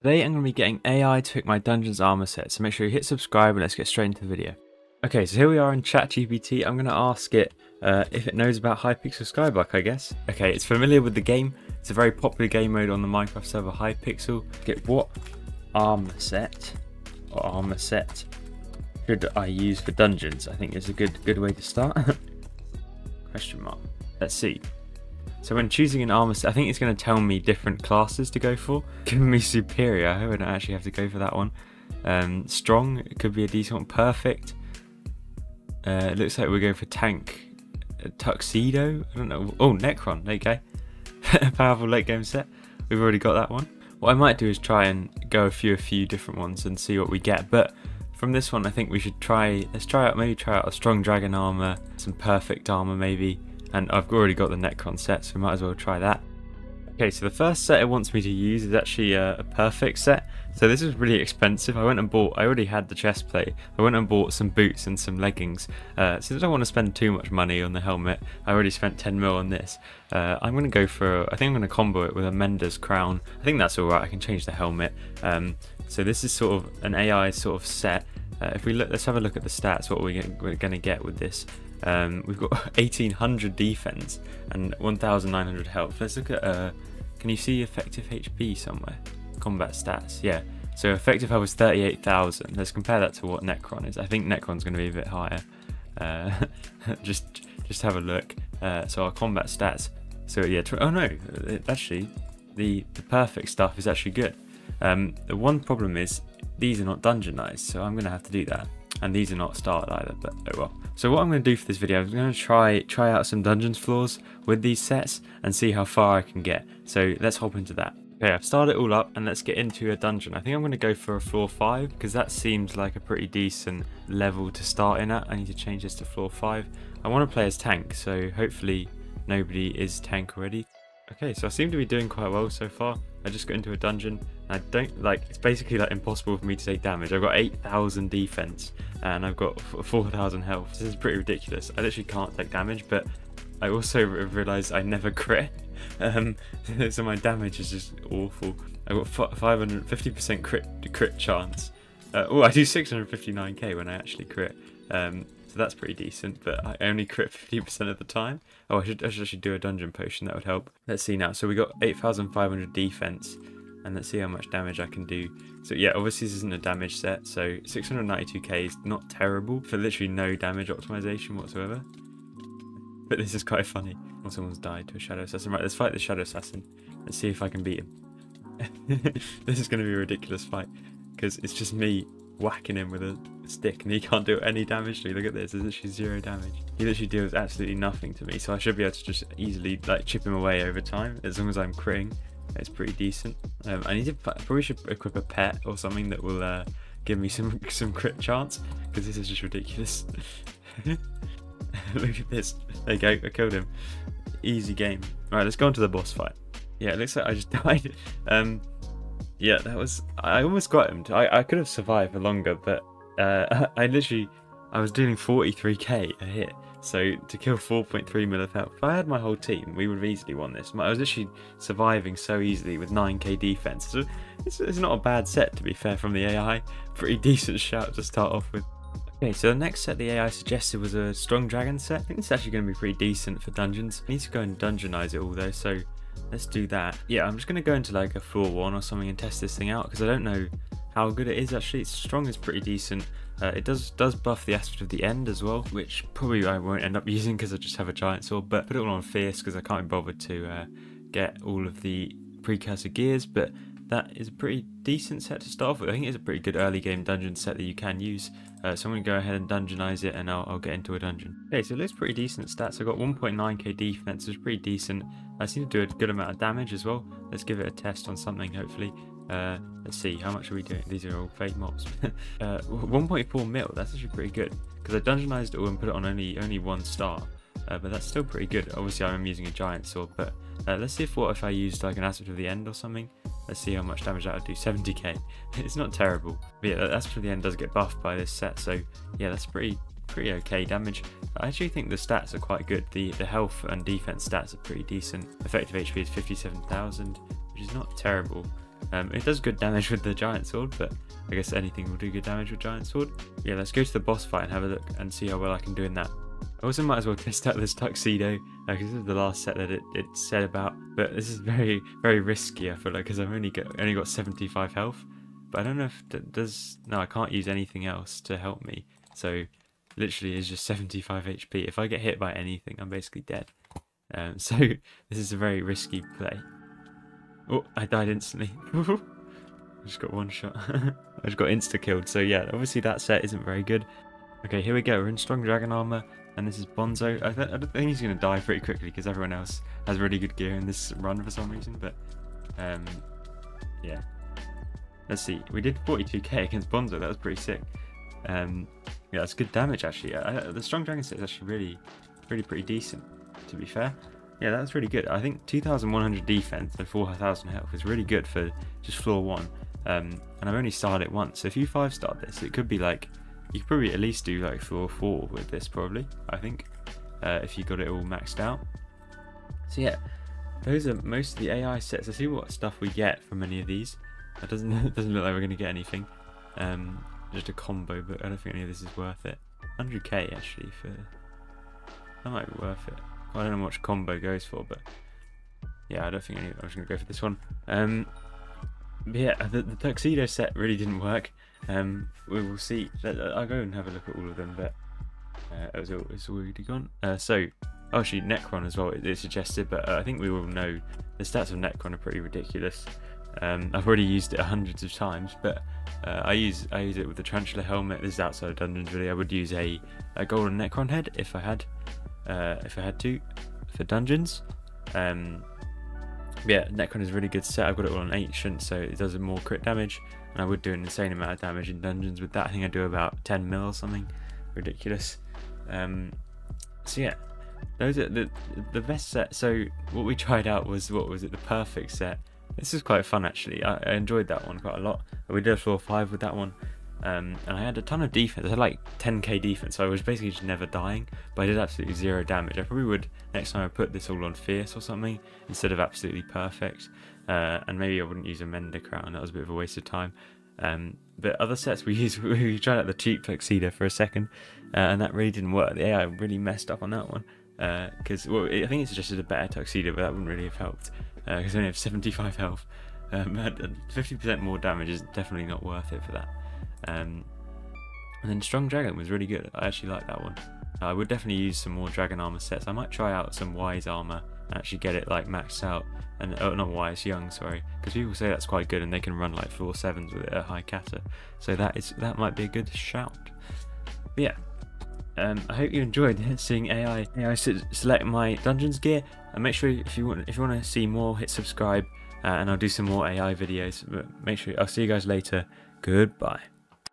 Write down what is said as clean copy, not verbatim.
Today I'm going to be getting AI to pick my dungeons armor set, so make sure you hit subscribe and let's get straight into the video. Okay, so here we are in ChatGPT. I'm going to ask it if it knows about Hypixel Skyblock, I guess. Okay, it's familiar with the game. It's a very popular game mode on the Minecraft server Hypixel. Get what armor set should I use for dungeons? I think is a good way to start. Question mark. Let's see. So when choosing an armor set, I think it's going to tell me different classes to go for. Giving me superior, I hope I don't actually have to go for that one. Strong, it could be a decent one. Perfect. It looks like we're going for tank. Tuxedo, I don't know. Oh, Necron, there you go. Powerful late game set. We've already got that one. What I might do is try and go a few different ones and see what we get. But from this one, I think we should let's try out a strong dragon armor, some perfect armor maybe. And I've already got the Necron set, so we might as well try that. Okay, so the first set it wants me to use is actually a perfect set. So this is really expensive. I already had the chest plate. I went and bought some boots and some leggings. Since I don't want to spend too much money on the helmet, I already spent 10 mil on this. I'm going to go for, I think I'm going to combo it with a Mender's crown. I think that's alright, I can change the helmet. So this is sort of an AI sort of set. If we look, let's have a look at the stats, what we're going to get with this. We've got 1800 defense and 1900 health. Let's look at can you see effective HP somewhere? Combat stats, yeah. So effective health is 38,000. Let's compare that to what Necron is. I think Necron's going to be a bit higher. Just have a look. So our combat stats. So yeah, oh no, actually the perfect stuff is actually good. The one problem is these are not dungeonized, so I'm going to have to do that. And these are not started either, but oh well. So what I'm going to do for this video, I'm going to try out some dungeons floors with these sets and see how far I can get. So let's hop into that. Okay, I've started it all up and let's get into a dungeon. I think I'm going to go for a floor 5 because that seems like a pretty decent level to start in at. I need to change this to floor 5. I want to play as tank, so hopefully nobody is tank already. Okay, so I seem to be doing quite well so far. I just got into a dungeon. I don't it's basically like impossible for me to take damage. I've got 8,000 defense and I've got 4,000 health. This is pretty ridiculous. I literally can't take damage, but I also realised I never crit. So my damage is just awful. I've got 50% crit chance. Oh, I do 659k when I actually crit. So that's pretty decent, but I only crit 50% of the time. Oh, I should actually do a dungeon potion, that would help. Let's see now. So we got 8,500 defense, and let's see how much damage I can do. So yeah, obviously this isn't a damage set, so 692k is not terrible for literally no damage optimization whatsoever. But this is quite funny. Oh, someone's died to a shadow assassin. Right, let's fight the shadow assassin. Let's see if I can beat him. This is going to be a ridiculous fight, because it's just me whacking him with a stick and he can't do any damage to me. Look at this, there's literally 0 damage. He literally deals absolutely nothing to me, so I should be able to just easily like chip him away over time as long as I'm critting. It's pretty decent. I probably should equip a pet or something that will give me some crit chance, because this is just ridiculous. Look at this. There you go, I killed him. Easy game. Alright, let's go on to the boss fight. Yeah, it looks like I just died. Yeah, I almost got him. I could have survived for longer, but I was doing 43k a hit. So to kill 4.3 mil of health, if I had my whole team, we would have easily won this. I was literally surviving so easily with 9k defense. So it's not a bad set, to be fair, from the AI. Pretty decent shout to start off with. Okay, so the next set the AI suggested was a strong dragon set. I think it's actually going to be pretty decent for dungeons. I need to go and dungeonize it all though, so let's do that. Yeah, I'm just going to go into like a floor 1 or something and test this thing out, because I don't know how good it is actually. It's strong is pretty decent. It does buff the aspect of the end as well, which probably I won't end up using because I just have a giant sword, but put it all on fierce because I can't be bothered to get all of the precursor gears. But that is a pretty decent set to start off with. I think it's a pretty good early game dungeon set that you can use. So I'm going to go ahead and dungeonize it and I'll get into a dungeon. Okay, so it looks pretty decent stats. I got 1.9k defense, which is pretty decent. I seem to do a good amount of damage as well. Let's give it a test on something, hopefully. Let's see, how much are we doing? These are all fake mobs. 1.4 mil, that's actually pretty good. Because I dungeonized it all and put it on only 1 star. But that's still pretty good. Obviously I'm using a giant sword, but let's see if I used like an aspect of the end or something. Let's see how much damage that would do. 70k. It's not terrible. But yeah, that aspect of the end does get buffed by this set, so yeah, that's pretty okay damage. I actually think the stats are quite good. The health and defense stats are pretty decent. Effective HP is 57,000, which is not terrible. It does good damage with the giant sword, but I guess anything will do good damage with giant sword. Yeah, let's go to the boss fight and have a look and see how well I can do in that. I also might as well test out this tuxedo, because this is the last set that it said about, but this is very, very risky, I feel like, because I've only got 75 health, but I don't know if that does. No, I can't use anything else to help me, so literally it's just 75 HP. If I get hit by anything, I'm basically dead. So this is a very risky play. Oh, I died instantly. I just got one shot. I just got insta-killed, so yeah, obviously that set isn't very good. Okay, here we go, we're in strong dragon armor, and this is Bonzo. I don't think he's going to die pretty quickly, because everyone else has really good gear in this run for some reason, but yeah. Let's see, we did 42k against Bonzo, that was pretty sick. Yeah, that's good damage actually. The strong dragon set is actually really pretty decent, to be fair. Yeah, that's really good. I think 2,100 defense and 4,000 health is really good for just floor 1. And I've only started it once, so if you 5-star this, it could be like, you could probably at least do like floor 4 with this probably, I think, if you got it all maxed out. So yeah, those are most of the AI sets. Let's see what stuff we get from any of these. It doesn't look like we're going to get anything. Just a combo, but I don't think any of this is worth it. 100k actually, that might be worth it. I don't know how much combo goes for, but yeah, I don't think I'm just going to go for this one. But yeah, the tuxedo set really didn't work. We will see. I'll go and have a look at all of them, but it's already gone. So, actually, Necron as well, it's suggested, but I think we all know the stats of Necron are pretty ridiculous. I've already used it hundreds of times, but I use it with the Tarantula helmet. This is outside of dungeons really. I would use a golden Necron head if I had to for dungeons. Yeah, Necron is a really good set. I've got it all on ancient, so it does more crit damage, and I would do an insane amount of damage in dungeons with that. I think I do about 10 mil or something ridiculous. So yeah, those are the best set. So what we tried out was, what was it, the perfect set. This is quite fun actually. I enjoyed that one quite a lot. We did a floor 5 with that one. And I had a ton of defense. I had like 10k defense, so I was basically just never dying, but I did absolutely 0 damage. I probably would next time I put this all on fierce or something instead of absolutely perfect, and maybe I wouldn't use a mender crown. That was a bit of a waste of time. But other sets we tried out the cheap tuxedo for a second, and that really didn't work. The AI really messed up on that one, because I think it suggested a better tuxedo, but that wouldn't really have helped, because I only have 75 health. 50% more damage is definitely not worth it for that. And then Strong Dragon was really good. I actually like that one. I would definitely use some more dragon armor sets. I might try out some Wise armor and actually get it like maxed out. And not Wise, Young, sorry, because people say that's quite good and they can run like floor 7s with it at high kata. So that might be a good shout. But yeah, I hope you enjoyed seeing AI select my dungeons gear. And make sure if you want to see more, hit subscribe, and I'll do some more AI videos. But make sure I'll see you guys later. Goodbye.